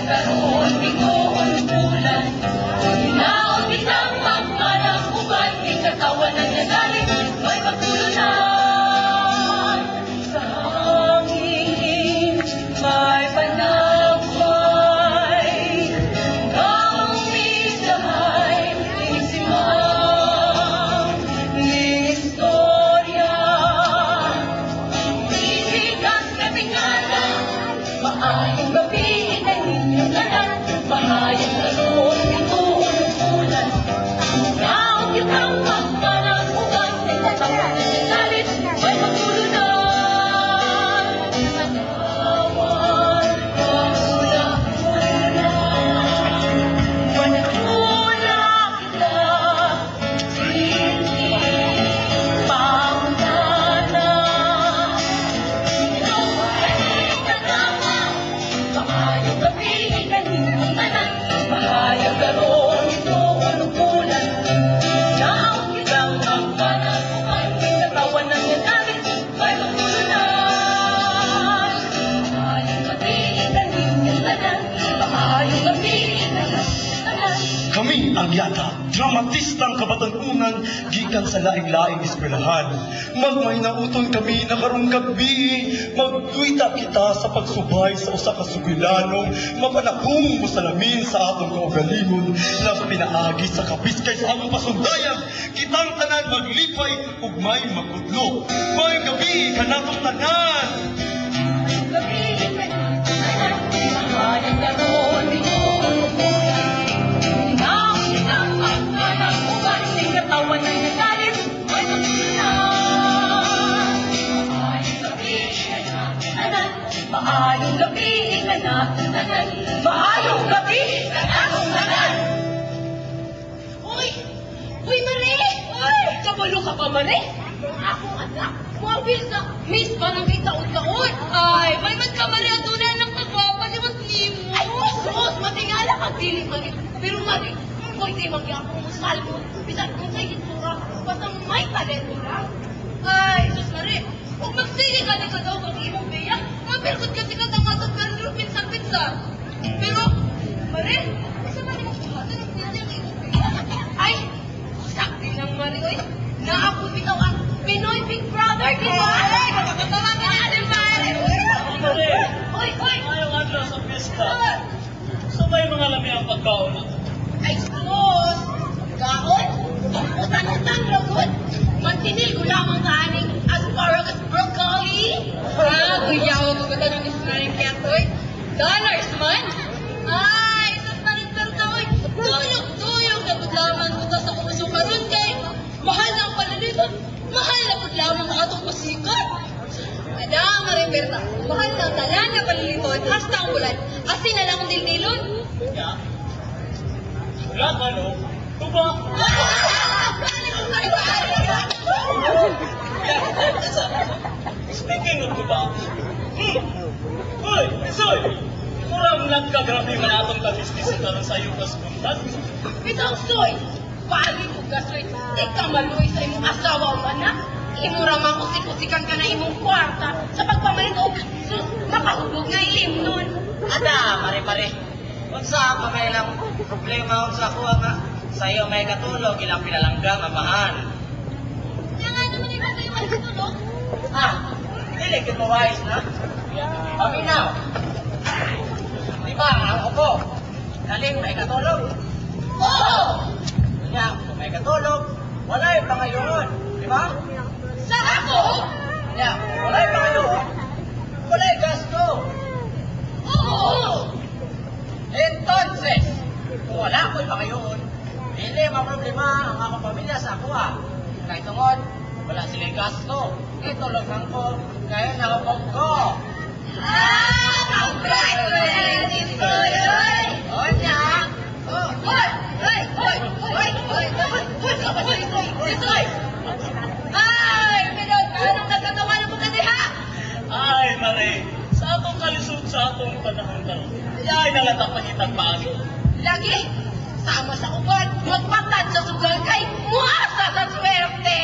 karoon, biguon, bulan. Hinaon kitang magmanang ugat, di katawan ng nagalit, may magtulunan. Sa hangin, may panagpay, hanggang umisahay, isimang ni istorya. Isikas na tingala, maayong gabi, inyong tanan, mahayang karoon, biguon, bulan. Hinaon kitang magmanang ugat, di katawan ng nagalit, may magtulunan. Nagawan, panagula kita, hindi paunana. Ikaw ay kasama, mahayang gabi, kanilang tanan, mahayang karoon, biguon, bulan. Hinaon kitang magmanang ugat, di katawan ng nagalit, may magtulunan. Mahayang gabi, kanilang tanan, mahayang gabi, kanilang tanan. Kami ang yata, dramatistang kabataan-unang gikan sa laing-laing eskwelahan. Magmay na uton kami na karong gabi, magduita kita sa pagsubay sa usa ka sugilanong mapanakong musalamin sa atong kaugalingon na pinaagi sa kabiskay sa among pasundayan. Kitang tanan maglipay ug may magudlo. May gabi kanatong tanan. Gabi, kanilang tanan, mahayang karoon, biguon, bulan. Hinaon kitang magmanang ugat, di katawan ng nagalit, may magtulunan. Mahayang gabi, kanilang tanan, mahayang gabi, kanilang tanan, mahayang gabi, kanilang tanan. Uy! Uy, Mare! Uy! Kabalo ka pa, Mare? Akong anak, mabil sa miss pa ng itaon-taon. Ay, may man ka, Mare, at tunay ng kagwapa ni Maslimo. Ay, sus! Matingala ka, dili, Mare. Pero, Mare, ko'y di magyapong musal mo. Bisan kung sa'y itsura, basta may talento lang. Ay, sus, Mare, huwag magsili ka na ka daw kang imong biyak. Mapirkot kasi ka tangatod ka rin pinsan-pinsan. Pero, Mare, isa man yung buhatan ng pinsan yung imong biyak. Ay, sakti lang, Mare, oy. Naapod bitaw ang Pinoy Big Brother, di ba? Ay, makakatawa ka natin, Mare. Mare, Oy, oy. ngayong adlaw sa pista, sabay mga lami ang pagkaon. Ay, sus! Gaon? Utang-utang lagod. Mantinil ko lamang kaning asparagus broccoli. Ha? Kuyaw ko ba ng ismaring kiyatoy? Dollars man? Ay, sus marin-perta, oy. Tuyong-tuyong na budlaman ko sa kumusukaron kay mahal na ang palalitan. Mahal na budlaman ang atong pasikat. Madam, marin-perta, mahal na ang talan na paliliton hasta ang bulan. Asin na lang ang dildilon. Ya. Wala ka, no? Tuba. Speaking of tuba, Hoy, Isoy! Murang nagkagrabe man atong kabisbisita ron sa iyong kasbuntan. Bitaw, Soy! Pali ko ka, Soy! Di ka maluwi sa imong asawa o anak. Imo ramang usik-usikan ka na imong kwarta sa pagpamalit o sus, makahulog nga ilim nun. Ada, pare-pare. Unsa pa may lang problema unsa ko nga sa iyo may katulog ilang pinalanggang amahan. Kaya nga naman iba sa iwan tulog. Ah, dili kit mo wise na. Paminaw. Di ba, ang upo? Galing may katulog. Oo! Kanya, kung may katulog, wala'y pangayoon. Di ba? Sa ako? Kanya, wala'y pangayoon, wala'y gasto. Oo! Entonces, kung wala ko'y pangayoon, hindi maproblema ang akong pamilya sa ako ah. Kahit tungod, wala silang gasto. Itulog lang ko, kaya nakapag ko. Ah! Ang bright mo na rin dito, yoy! O niya, Hoy! Hoy! Hoy! Hoy! Hoy! Hoy! Hoy! Hoy! Hoy! Ay! Pinod! Anong nagkatawanan mo ka diha? Ay, Mare, sa atong kalisod sa atong panahon karon. Ay, nalatapangitag paagi. Lagi! Sama sa uban! Magpatad sa sugal kay Muasa sa swerte!